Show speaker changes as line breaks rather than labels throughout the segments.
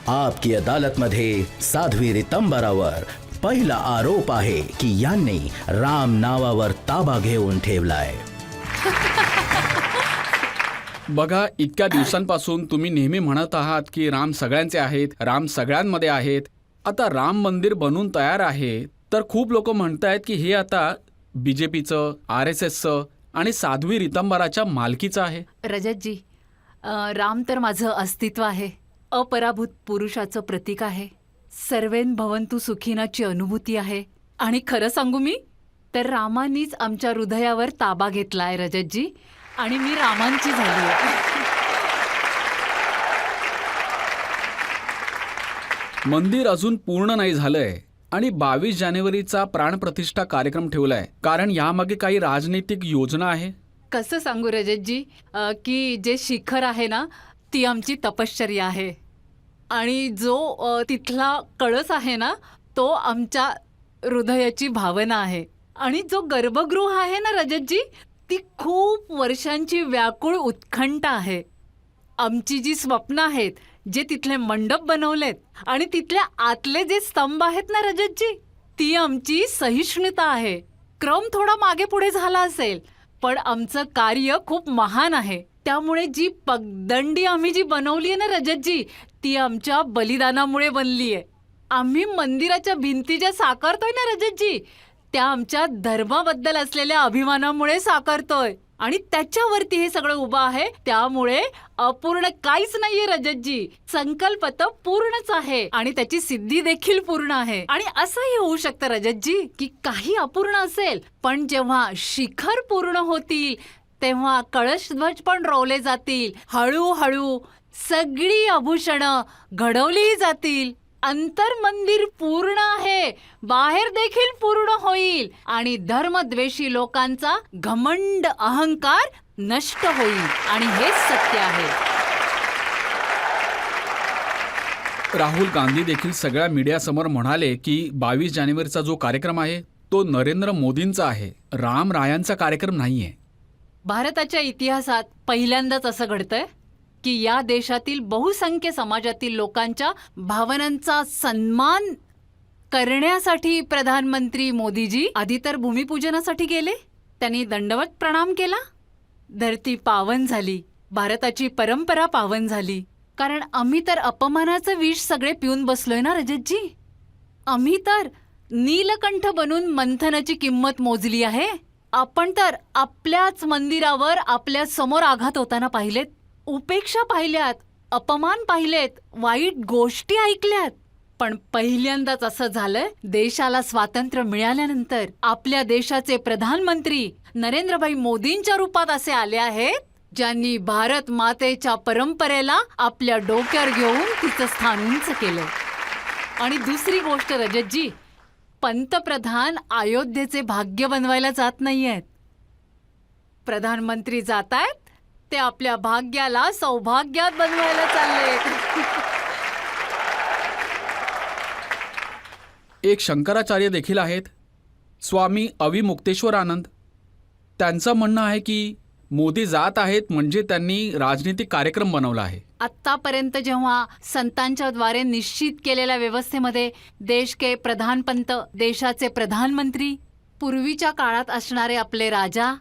आपकी अदालत मध्ये साध्वी रितंबरावर पहिला आरोप आहे की यांनी राम नावावर ताबा घेऊन ठेवलाय.
बघा, इतक्या दिवसांपासून तुम्ही नेहमी म्हणत आहात की राम सगळ्यांचे आहेत, राम सगळ्यांमध्ये आहेत. आता राम मंदिर बनून तयार आहे, तर खूप लोक म्हणतायत की हे आता BJPचं, RSSचं आणि साध्वी रितंबराच्या मालकीचं आहे.
रजतजी, राम तर माझं अस्तित्व आहे, अपराभूत पुरुषाचं प्रतीक आहे, सर्वेन भवन्तु सुखिनाची अनुभूती आहे. आणि खरं सांगू मी तर रामानीच आमच्या हृदयावर ताबा घेतलाय रजतजी, आणि मी रामांची झाली आहे.
मंदिर अजून पूर्ण नाही झालंय आणि 22 जानेवारीचा प्राणप्रतिष्ठा कार्यक्रम ठेवलाय, कारण यामागे काही राजनैतिक योजना आहे.
कसं सांगू रजतजी, की जे शिखर आहे ना, ती आमची तपश्चर्या आहे, आणि जो तिथला कळस आहे ना, तो आमच्या हृदयाची भावना आहे, आणि जो गर्भगृह आहे ना रजतजी, ती खूप वर्षांची व्याकुळ उत्कंठा आहे. आमची जी स्वप्न आहेत, जे तिथले मंडप बनवलेत आणि तिथल्या आतले जे स्तंभ आहेत ना रजतजी, ती आमची सहिष्णुता आहे. क्रम थोडा मागे पुढे झाला असेल, पण आमचं कार्य खूप महान आहे. त्यामुळे जी पगदंडी आम्ही जी बनवली आहे ना रजतजी, ती आमच्या बलिदानामुळे बनली आहे. आम्ही मंदिराच्या भिंती ज्या साकारतोय ना रजतजी, त्या आमच्या धर्माबद्दल असलेल्या अभिमानामुळे साकारतोय, आणि त्याच्यावरती हे सगळं उभं आहे. त्यामुळे अपूर्ण काहीच नाहीये रजतजी. संकल्प तर पूर्णच आहे आणि त्याची सिद्धी देखील पूर्ण आहे. आणि असंही होऊ शकतं रजतजी की काही अपूर्ण असेल, पण जेव्हा शिखर पूर्ण होतील तेव्हा कळशध्वज पण रोवले जातील. हळूहळू सगळी आभूषणं घडवली जातील. अंतर्मंदिर पूर्ण आहे, बाहेर देखील पूर्ण होईल, आणि धर्मद्वेषी लोकांचा घमंड अहंकार नष्ट होईल, आणि हेच सत्य आहे.
राहुल गांधी देखील सगळ्या मीडियासमोर म्हणाले की 22 जानेवारीचा जो कार्यक्रम आहे तो नरेंद्र मोदींचा आहे, राम रायांचा कार्यक्रम नाहीये.
भारताच्या इतिहासात पहिल्यांदाच असं घडतंय की या देशातील बहुसंख्य समाजातील लोकांच्या भावनांचा सन्मान करण्यासाठी प्रधानमंत्री मोदीजी आधी तर भूमिपूजनासाठी गेले. त्यांनी दंडवत प्रणाम केला. धरती पावन झाली, भारताची परंपरा पावन झाली. कारण आम्ही तर अपमानाचं विष सगळे पिऊन बसलोय ना रजतजी. आम्ही तर नीलकंठ बनून मंथनाची किंमत मोजली आहे. आपण तर आपल्याच मंदिरावर आपल्या समोर आघात होताना पाहिलेत, उपेक्षा पाहिल्यात, अपमान पाहिलेत, वाईट गोष्टी ऐकल्यात. पण पहिल्यांदाच असं झालंय, देशाला स्वातंत्र्य मिळाल्यानंतर आपल्या देशाचे प्रधानमंत्री नरेंद्रभाई मोदींच्या रूपात असे आले आहेत, ज्यांनी भारत मातेच्या परंपरेला आपल्या डोक्यावर घेऊन तिचं स्थान उंच केलं. आणि दुसरी गोष्ट रजतजी, पंतप्रधान अयोध्येचे भाग्य बनवायला जात नाहीयेत. प्रधानमंत्री जात आहेत ते आपल्या भाग्याला सौभाग्यात बनवायला चालले.
एक शंकराचार्य देखील आहेत, स्वामी अविमुक्तेश्वर आनंद. त्यांचं म्हणणं आहे की मोदी जात आहेत म्हणजे त्यांनी राजनीतिक कार्यक्रम बनवला आहे.
आत्तापर्यंत जेव्हा संतांच्या द्वारे निश्चित केलेल्या व्यवस्थेमध्ये देश के प्रधानपंत, देशाचे प्रधानमंत्री, पूर्वीच्या काळात असणारे आपले राजा,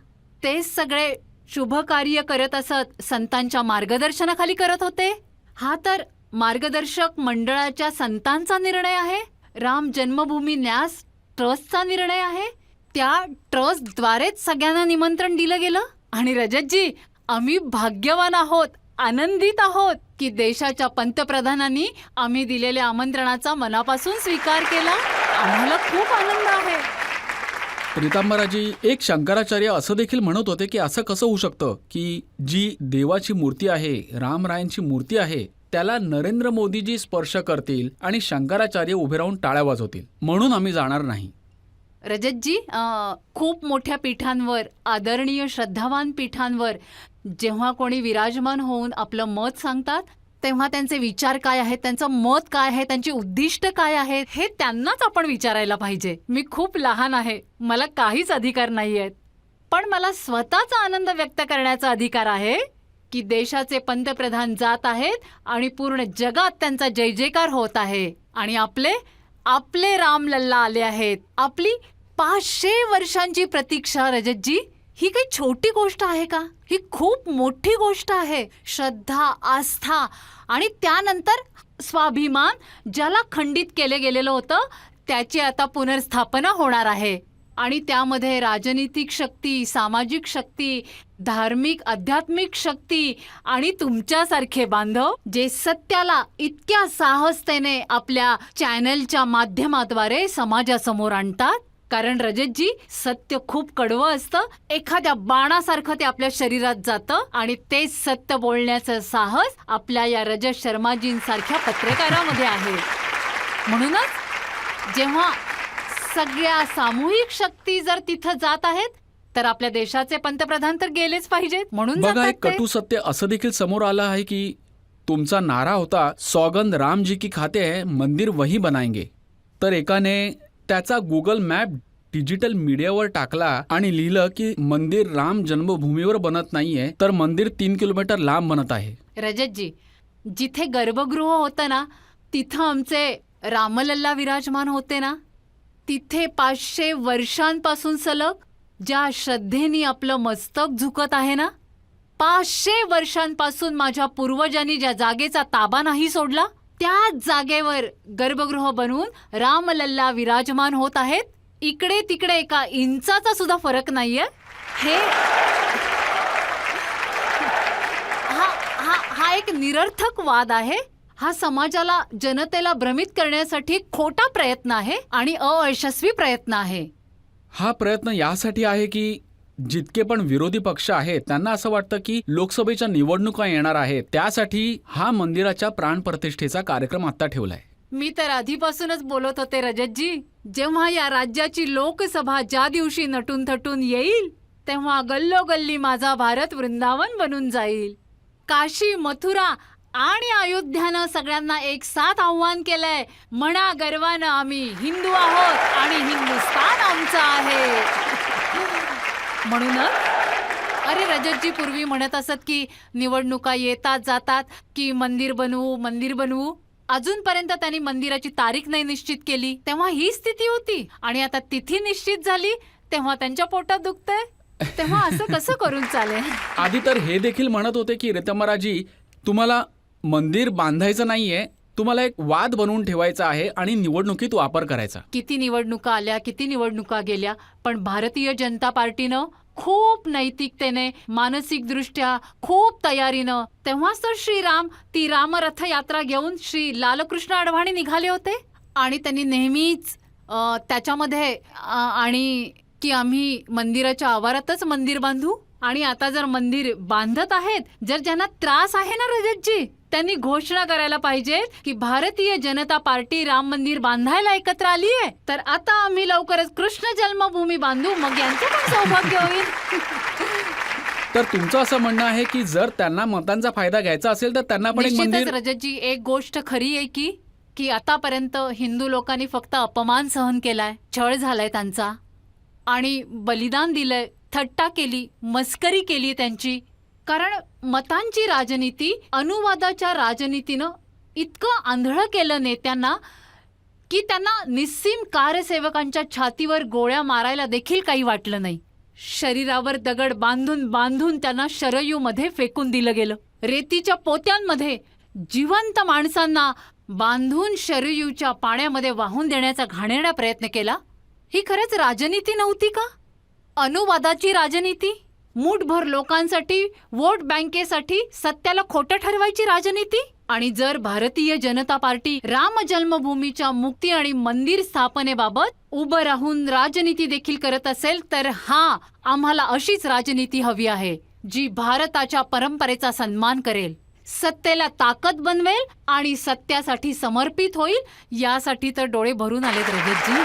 ते सगळे शुभ कार्य करत असत, संतांच्या मार्गदर्शनाखाली करत होते. हा तर मार्गदर्शक मंडळाच्या संतांचा निर्णय आहे. राम जन्मभूमी न्यास ट्रस्टचा निर्णय आहे. त्या ट्रस्टद्वारेच सगळ्यांना निमंत्रण दिलं गेलं. आणि रजतजी, आम्ही भाग्यवान आहोत, आनंदित आहोत की देशाच्या पंतप्रधानांनी आम्ही दिलेल्या आमंत्रणाचा मनापासून स्वीकार केला. आम्हाला खूप आनंद आहे.
रितंबराजी, एक शंकराचार्य असं देखील म्हणत होते की असं कसं होऊ शकतं की जी देवाची मूर्ती आहे, रामरायांची मूर्ती आहे, त्याला नरेंद्र मोदीजी स्पर्श करतील आणि शंकराचार्य उभे राहून टाळ्या वाजवतील, म्हणून आम्ही जाणार नाही.
रजतजी, खूप मोठ्या पीठांवर, आदरणीय श्रद्धावान पीठांवर जेव्हा कोणी विराजमान होऊन आपलं मत सांगतात, तेव्हा त्यांचे विचार काय आहेत, त्यांचं मत काय आहे, त्यांची उद्दिष्ट काय आहेत, हे त्यांनाच आपण विचारायला पाहिजे. मी खूप लहान आहे, मला काहीच अधिकार नाही आहेत, पण मला स्वतःचा आनंद व्यक्त करण्याचा अधिकार आहे की देशाचे पंतप्रधान जात आहेत आणि पूर्ण जगात त्यांचा जय जयकार होत आहे आणि आपले रामलल्ला आले आहेत. आपली 500 वर्षांची प्रतीक्षा रजतजी, ही काही छोटी गोष्ट आहे का? ही खूप मोठी गोष्ट आहे. श्रद्धा, आस्था आणि त्यानंतर स्वाभिमान ज्याला खंडित केले गेलेलं होतं त्याची आता पुनर्स्थापना होणार आहे. आणि त्यामध्ये राजनीतिक शक्ती, सामाजिक शक्ती, धार्मिक आध्यात्मिक शक्ती आणि तुमच्यासारखे बांधव जे सत्याला इतक्या साहसतेने आपल्या चॅनलच्या माध्यमाद्वारे समाजासमोर आणतात. कारण रजतजी, सत्य खूप कडवं असतं. एखाद्या बाणासारखं ते आपल्या शरीरात जातं आणि ते सत्य बोलण्याचं साहस आपल्या या रजत शर्माजींसारख्या पत्रकारामध्ये आहे. म्हणूनच जेव्हा सगळ्या सामूहिक शक्ती जर तिथं जात आहेत तर आपल्या देशाचे पंतप्रधान तर गेलेच पाहिजेत. म्हणून
बघा,
जातात
एक
ते.
कटू सत्य असं देखील समोर आलं आहे की तुमचा नारा होता सौगंध राम जी की खाते है मंदिर वही बनाएंगे. तर एकाने त्याचा गुगल मॅप डिजिटल मीडियावर टाकला आणि लिहिलं की मंदिर राम जन्मभूमीवर बनत नाहीये, तर मंदिर 3 किलोमीटर लांब बनत आहे.
रजतजी, जिथे गर्भगृह होतं ना तिथं आमचे रामलल्ला विराजमान होते ना, तिथे 500 वर्षांपासून सलग ज्या श्रद्धेने आपलं मस्तक झुकत आहे ना, 500 वर्षांपासून माझ्या पूर्वजांनी ज्या जागेचा ताबा नाही सोडला त्याच जागेवर गर्भगृह बनवून रामलल्ला विराजमान होत आहेत. इकडे तिकडे एका इंचाचा सुद्धा फरक नाहीये. हे हा एक निरर्थक वाद आहे. हा समाजाला, जनतेला भ्रमित करण्यासाठी खोटा प्रयत्न आहे आणि अयशस्वी प्रयत्न आहे.
हा प्रयत्न यासाठी आहे की जितके पण विरोधी पक्ष आहेत त्यांना असं वाटतं की लोकसभेच्या निवडणुका येणार आहेत, त्यासाठी हा मंदिराच्या प्राणप्रतिष्ठेचा कार्यक्रम आता ठेवलाय.
मी तर आधीपासूनच बोलत होते रजतजी, जेव्हा या राज्याची लोकसभा ज्या दिवशी नटून थटून येईल तेव्हा गल्लोगल्ली माझा भारत वृंदावन बनून जाईल. काशी, मथुरा आणि अयोध्यानं सगळ्यांना एक साथ आव्हान केलंय, म्हणा गर्वानं आम्ही हिंदू आहोत आणि हिंदुस्तान आमचं आहे. म्हणूनच अरे रजतजी पूर्वी म्हणत असत की निवडणुका येतात जातात की मंदिर बनवू. अजूनपर्यंत त्यांनी मंदिराची तारीख नाही निश्चित केली. तेव्हा ही स्थिती होती आणि आता तिथी निश्चित झाली तेव्हा त्यांच्या पोटात दुखतंय. तेव्हा असं कसं करून चालेल?
आधी तर हे देखील म्हणत होते की रितंबराजी, तुम्हाला मंदिर बांधायचं नाहीये, तुम्हाला एक वाद बनवून ठेवायचा आहे आणि निवडणुकीत वापर करायचा.
किती निवडणुका आल्या, किती निवडणुका गेल्या, पण भारतीय जनता पार्टीनं खूप नैतिकतेने, मानसिकदृष्ट्या खूप तयारीनं, तेव्हाच तर श्रीराम ती रामरथ यात्रा घेऊन श्री लालकृष्ण अडवाणी निघाले होते आणि त्यांनी नेहमीच त्याच्यामध्ये आणि की आम्ही मंदिराच्या आवारातच मंदिर बांधू. आणि आता जर मंदिर बांधत आहेत, जर ज्यांना त्रास आहे ना रजतजी, त्यांनी घोषणा करायला पाहिजे की भारतीय जनता पार्टी राम मंदिर बांधायला एकत्र आली आहे, तर आता आम्ही लवकरच कृष्ण जन्मभूमी बांधू, मग यांचं पण सौभाग्य होईल.
तर तुमचं असं म्हणणं आहे की जर त्यांना मतांचा फायदा घ्यायचा असेल तर त्यांना पण एक
निश्चितच
मंदिर.
रजतजी, एक गोष्ट खरी आहे की आतापर्यंत हिंदू लोकांनी फक्त अपमान सहन केलाय, छळ झालाय त्यांचा आणि बलिदान दिलंय, थट्टा केली, मस्करी केली त्यांची. कारण मतांची राजनीती, अनुवादाच्या राजनीतीनं इतकं आंधळं केलं नेत्यांना की त्यांना निस्सीम कार्यसेवकांच्या छातीवर गोळ्या मारायला देखील काही वाटलं नाही. शरीरावर दगड बांधून बांधून त्यांना शरयूमध्ये फेकून दिलं गेलं. रेतीच्या पोत्यांमध्ये जिवंत माणसांना बांधून शरयूच्या पाण्यामध्ये वाहून देण्याचा घाणेरडा प्रयत्न केला. ही खरंच राजनीती नव्हती का? अनुवादाची राजनीती, मूठभर लोकांसाठी, वोट बँकेसाठी सत्याला खोटं ठरवायची राजनीती. आणि जर भारतीय जनता पार्टी राम जन्मभूमीच्या मुक्ती आणि मंदिर स्थापनेबाबत उभं राहून राजनीती देखील करत असेल तर आम्हाला अशीच राजनीती हवी आहे, जी भारताच्या परंपरेचा सन्मान करेल, सत्तेला ताकद बनवेल आणि सत्यासाठी समर्पित होईल. यासाठी तर डोळे भरून आलेत रजतजी.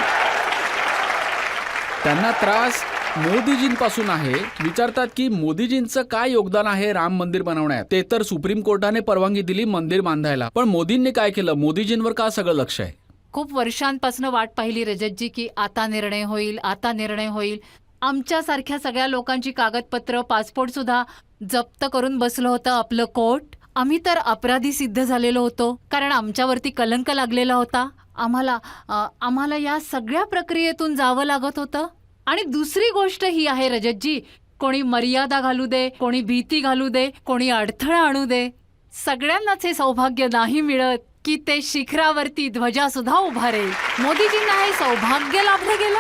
त्यांना त्रास मोदीजींपासून आहे. विचारतात की मोदीजींचं काय योगदान आहे राम मंदिर बनवण्यात. ते तर सुप्रीम कोर्टाने परवानगी दिली मंदिर बांधायला, पण मोदींनी काय केलं? मोदीजींवर का सगळं लक्ष आहे?
खूप वर्षांपासून वाट पाहिली रजतजी की आता निर्णय होईल, आता निर्णय होईल. आमच्यासारख्या सगळ्या लोकांची कागदपत्र, पासपोर्ट सुद्धा जप्त करून बसलं होतं आपलं कोर्ट. आम्ही तर अपराधी सिद्ध झालेलो होतो, कारण आमच्यावरती कलंक लागलेला होता. आम्हाला या सगळ्या प्रक्रियेतून जावं लागत होतं. आणि दुसरी गोष्ट ही आहे रजतजी, कोणी मर्यादा घालू दे, कोणी भीती घालू दे, कोणी अडथळा आणू दे, सगळ्यांनाच हे सौभाग्य नाही मिळत की ते शिखरावरती ध्वजा सुद्धा उभारेल. मोदीजींना हे सौभाग्य लाभलं गेलं,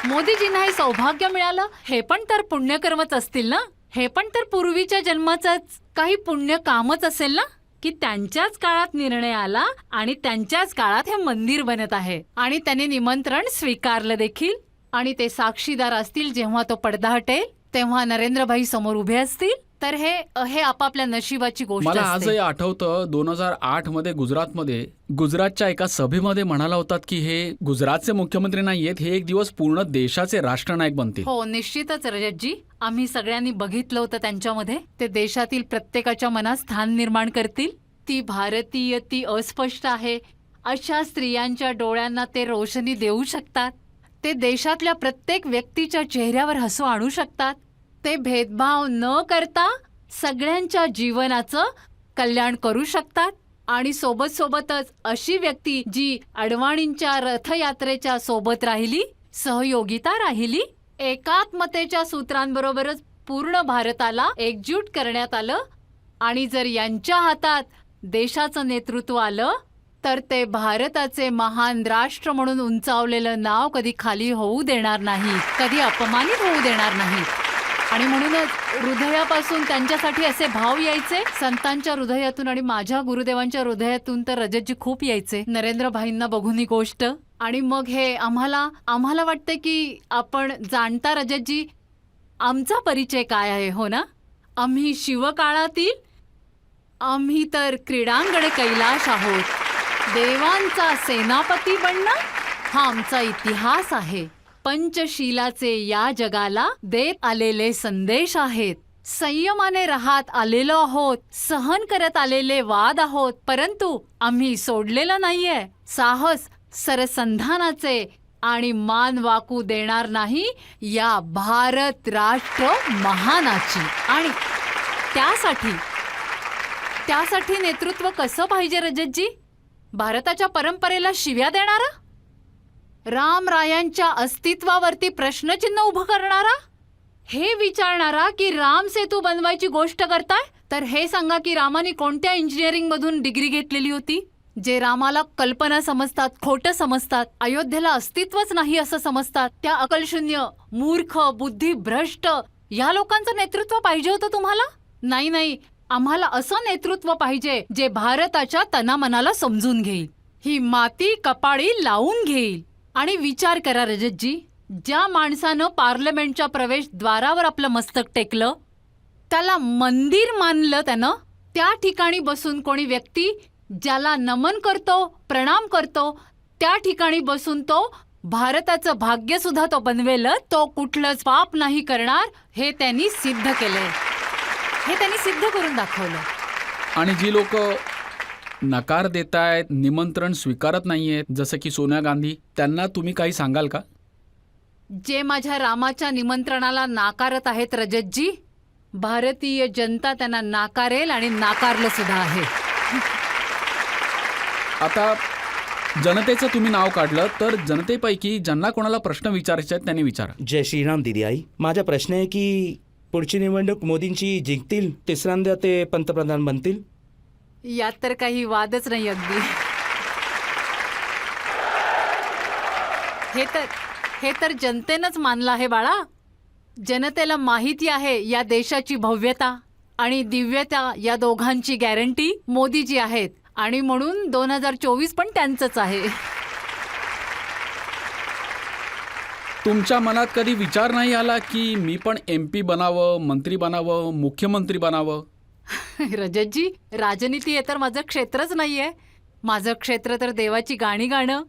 मोदीजींना हे सौभाग्य मिळालं. हे पण तर पुण्यकर्मच असतील ना, हे पण तर पूर्वीच्या जन्माचंच काही पुण्य कामच असेल ना, की त्यांच्याच काळात निर्णय आला आणि त्यांच्याच काळात हे मंदिर बनत आहे. आणि त्यांनी निमंत्रण स्वीकारलं देखील. आणि ते साक्षीदार असतील जेव्हा तो पडदा हटेल, तेव्हा नरेंद्रभाई समोर उभे असतील. तर हे आपापल्या नशिबाची गोष्ट
मला
असते.
आजही आठवतं 2008 मध्ये गुजरातमध्ये गुजरातच्या एका सभेमध्ये म्हणाला होतात की हे गुजरातचे मुख्यमंत्री नाहीयेत, हे एक दिवस पूर्ण देशाचे राष्ट्रनायक बनतील.
हो, निश्चितच रजतजी. आम्ही सगळ्यांनी बघितलं होतं त्यांच्यामध्ये. ते देशातील प्रत्येकाच्या मनात स्थान निर्माण करतील. ती भारतीय, ती अस्पष्ट आहे अशा स्त्रियांच्या डोळ्यांना ते रोशनी देऊ शकतात. ते देशातल्या प्रत्येक व्यक्तीच्या चेहऱ्यावर हसू आणू शकतात. ते भेदभाव न करता सगळ्यांच्या जीवनाचं कल्याण करू शकतात. आणि सोबतच अशी व्यक्ती जी अडवाणींच्या रथयात्रेच्या सोबत राहिली, सहयोगिता राहिली, एकात्मतेच्या सूत्रांबरोबरच पूर्ण भारताला एकजूट करण्यात आलं. आणि जर यांच्या हातात देशाचं नेतृत्व आलं तर ते भारताचे महान राष्ट्र म्हणून उंचावलेलं नाव कधी खाली होऊ देणार नाही, कधी अपमानित होऊ देणार नाही. आणि म्हणूनच हृदयापासून त्यांच्यासाठी असे भाव यायचे, संतांच्या हृदयातून आणि माझ्या गुरुदेवांच्या हृदयातून तर रजतजी खूप यायचे नरेंद्रभाईंना बघून ही गोष्ट. आणि मग हे आम्हाला वाटते की आपण जाणता रजतजी, आमचा परिचय काय आहे, हो ना? आम्ही शिवकाळातील, आम्ही तर क्रीडांगण कैलाश आहोत. देवांचा सेनापती बनणं हा आमचा इतिहास आहे. पंचशीलाचे या जगाला देत आलेले संदेश आहेत. संयमाने राहत आलेलो आहोत, सहन करत आलेले वाद आहोत, परंतु आम्ही सोडलेलं नाहीये साहस सरसंधानाचे. आणि मान वाकू देणार नाही या भारत राष्ट्र महानाची. आणि त्यासाठी नेतृत्व कसं पाहिजे रजतजी? भारताच्या परंपरेला शिव्या देणारा, रामरायांच्या अस्तित्वावरती प्रश्नचिन्ह उभं करणारा, हे विचारणारा की राम सेतू बनवायची गोष्ट करताय तर हे सांगा की रामाने कोणत्या इंजिनिअरिंग मधून डिग्री घेतलेली होती? जे रामाला कल्पना समजतात, खोटं समजतात, अयोध्येला अस्तित्वच नाही असं समजतात, त्या अकलशून्य, मूर्ख, बुद्धिभ्रष्ट या लोकांचं नेतृत्व पाहिजे होतं तुम्हाला? नाही, आम्हाला असं नेतृत्व पाहिजे जे भारताच्या तनामनाला समजून घेईल, ही माती कपाळी लावून घेईल. आणि विचार करा रजतजी, ज्या माणसानं पार्लमेंटच्या प्रवेशद्वारावर आपलं मस्तक टेकलं, त्याला मंदिर मानलं त्यानं, त्या ठिकाणी बसून कोणी व्यक्ती ज्याला नमन करतो, प्रणाम करतो, त्या ठिकाणी बसून तो भारताचं भाग्य सुद्धा तो बनवेल, तो कुठलंच पाप नाही करणार, हे त्यांनी सिद्ध केलंय, हे त्यांनी सिद्ध करून दाखवलं.
आणि जी लोक नकार देतायत, निमंत्रण स्वीकारत नाहीयेत, जसं की सोनिया गांधी, त्यांना तुम्ही काही सांगाल का?
जे माझ्या रामाच्या निमंत्रणाला नाकारत आहेत रजतजी, भारतीय जनता त्यांना नाकारेल आणि नाकारलं सुद्धा आहे.
आता जनतेचं तुम्ही नाव काढलं तर जनतेपैकी ज्यांना कोणाला प्रश्न विचारायचे आहेत त्यांनी विचारा.
जय श्रीराम दिदी आई. माझा प्रश्न आहे की पुढची निवडणूक मोदींची जिंकतील, तिसऱ्यांदा ते पंतप्रधान बनतील?
यात तर काही वादच नाही. अगदी हे तर जनतेनंच मानलं आहे बाळा. जनतेला माहिती आहे या देशाची भव्यता आणि दिव्यता या दोघांची गॅरंटी मोदीजी आहेत. आणि म्हणून 2024 पण त्यांचंच आहे.
तुमच्या मनात कधी विचार नाही आला की मी पण MP बनावं, मंत्री बनावं, मुख्यमंत्री बनावं?
रजतजी, राजनीती हे तर माझं क्षेत्रच नाहीये. माझं क्षेत्र तर देवाची गाणी गाणं,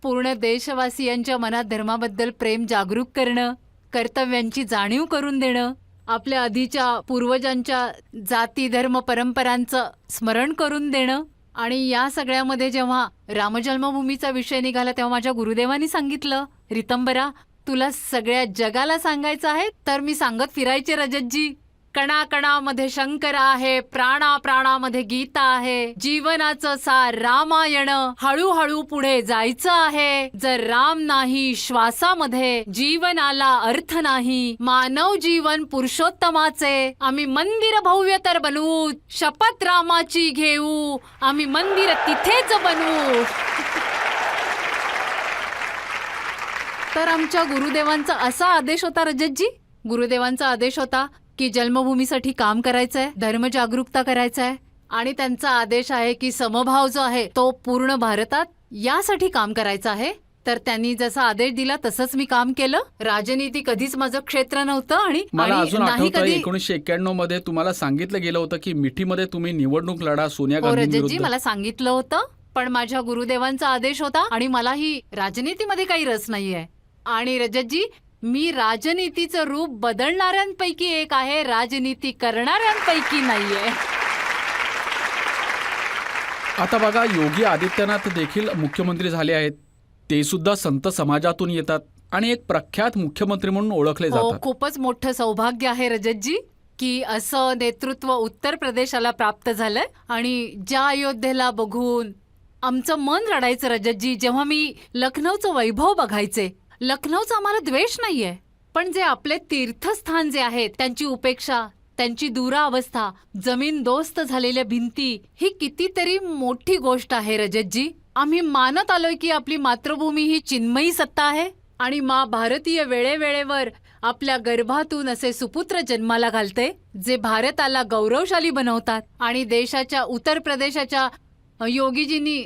पूर्ण देशवासियांच्या मनात धर्माबद्दल प्रेम जागरूक करणं, कर्तव्यांची जाणीव करून देणं, आपल्या आधीच्या पूर्वजांच्या जाती धर्म परंपरांचं स्मरण करून देणं. आणि या सगळ्यामध्ये जेव्हा रामजन्मभूमीचा विषय निघाला तेव्हा माझ्या गुरुदेवांनी सांगितलं, रितंबरा, तुला सगळ्या जगाला सांगायचं आहे तर मी सांगत फिरायचे रजतजी. कणाकणामध्ये शंकर आहे, प्राणामध्ये गीता आहे, जीवनाचं सार रामायण, हळूहळू पुढे जायचं आहे. जर राम नाही श्वासामध्ये, जीवनाला अर्थ नाही. मानव जीवन पुरुषोत्तमाचे, आम्ही मंदिर भव्य तर बनवू, शपथ रामाची घेऊ, आम्ही मंदिर तिथेच बनवू. तर आमच्या गुरुदेवांचा असा आदेश होता रजतजी. गुरुदेवांचा आदेश होता की जन्मभूमीसाठी काम करायचंय, धर्मजागरूकता करायचंय, आणि त्यांचा आदेश आहे की समभाव जो आहे तो पूर्ण भारतात यासाठी काम करायचं आहे. तर त्यांनी जसा आदेश दिला तसंच मी काम केलं. राजनीती कधीच माझं क्षेत्र नव्हतं आणि
मला अजून
नाही
आठवतं
कधी.
1991 मध्ये तुम्हाला सांगितलं गेलं होतं की मिठीमध्ये तुम्ही निवडणूक लढा सोनिया
हो रजतजी,
गांधींविरुद्ध.
मला सांगितलं होतं, पण माझ्या गुरुदेवांचा आदेश होता आणि मलाही राजनीतीमध्ये काही रस नाहीये. आणि रजतजी, मी राजनीतीचं रूप बदलणाऱ्यांपैकी एक आहे, राजनीती करणाऱ्यांपैकी नाहीये.
आता बघा, योगी आदित्यनाथ देखील मुख्यमंत्री झाले आहेत. ते सुद्धा संत समाजातून येतात आणि एक प्रख्यात मुख्यमंत्री म्हणून ओळखले
हो,
जातात.
खूपच मोठं सौभाग्य आहे रजतजी की असं नेतृत्व उत्तर प्रदेशाला प्राप्त झालंय. आणि ज्या अयोध्येला बघून आमचं मन रडायचं रजतजी, जेव्हा मी लखनौचं वैभव बघायचे. लखनौचा आम्हाला द्वेष नाहीये, पण जे आपले तीर्थस्थान जे आहेत त्यांची उपेक्षा, त्यांची दुरावस्था, जमीन दोस्त झालेल्या भिंती, ही कितीतरी मोठी गोष्ट आहे रजतजी. आम्ही मानत आलोय की आपली मातृभूमी ही चिन्मयी सत्ता आहे आणि मा भारतीय वेळेवेळेवर आपल्या गर्भातून असे सुपुत्र जन्माला घालते जे भारताला गौरवशाली बनवतात. आणि देशाच्या उत्तर प्रदेशाच्या योगीजींनी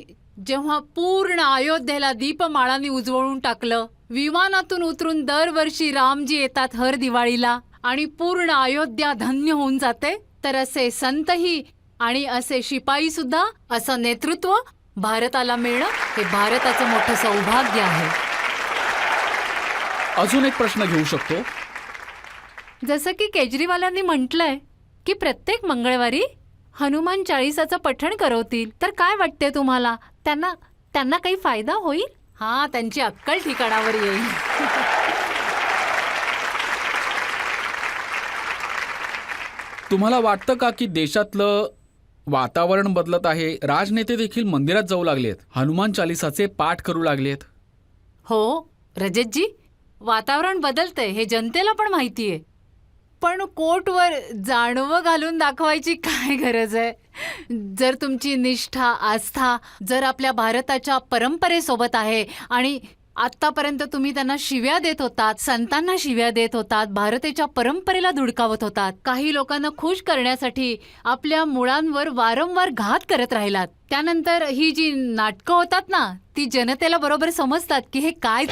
जेव्हा पूर्ण अयोध्येला दीपमाळांनी उजवळून टाकलं, विमानातून उतरून दरवर्षी रामजी येतात हर दिवाळीला आणि पूर्ण अयोध्या धन्य होऊन जाते. तर असे संतही आणि असे शिपाई सुद्धा, असं नेतृत्व भारताला मिळणं हे भारताचं मोठं सौभाग्य आहे.
अजून एक प्रश्न घेऊ शकतो?
जसं की केजरीवालांनी म्हटलंय की प्रत्येक मंगळवारी हनुमान चाळीसाचं पठण करवतील, तर काय वाटते तुम्हाला, त्यांना काही फायदा होईल? हा, त्यांची अक्कल ठिकाणावर येईल.
तुम्हाला वाटतं का की देशातलं वातावरण बदलत आहे? राजनेते देखील मंदिरात जाऊ लागलेत, हनुमान चालिसाचे पाठ करू लागलेत.
हो रजतजी, वातावरण बदलतंय हे जनतेला पण माहितीये, पण कोर्टवर जानवं घालून दाखवायची काय गरज आहे? जर तुमची निष्ठा, आस्था जर आपल्या भारताच्या परंपरेसोबत आहे आणि आतापर्यंत तुम्ही त्यांना शिव्या देत होतात, संतांना शिव्या देत होतात, भारताच्या परंपरेला धुडकावत होतात, काही लोकांना खुश करण्यासाठी आपल्या मुळांवर वारंवार घात करत राहिलात, त्यानंतर ही जी नाटकं होतात ना ती जनतेला बरोबर समजतात की हे काय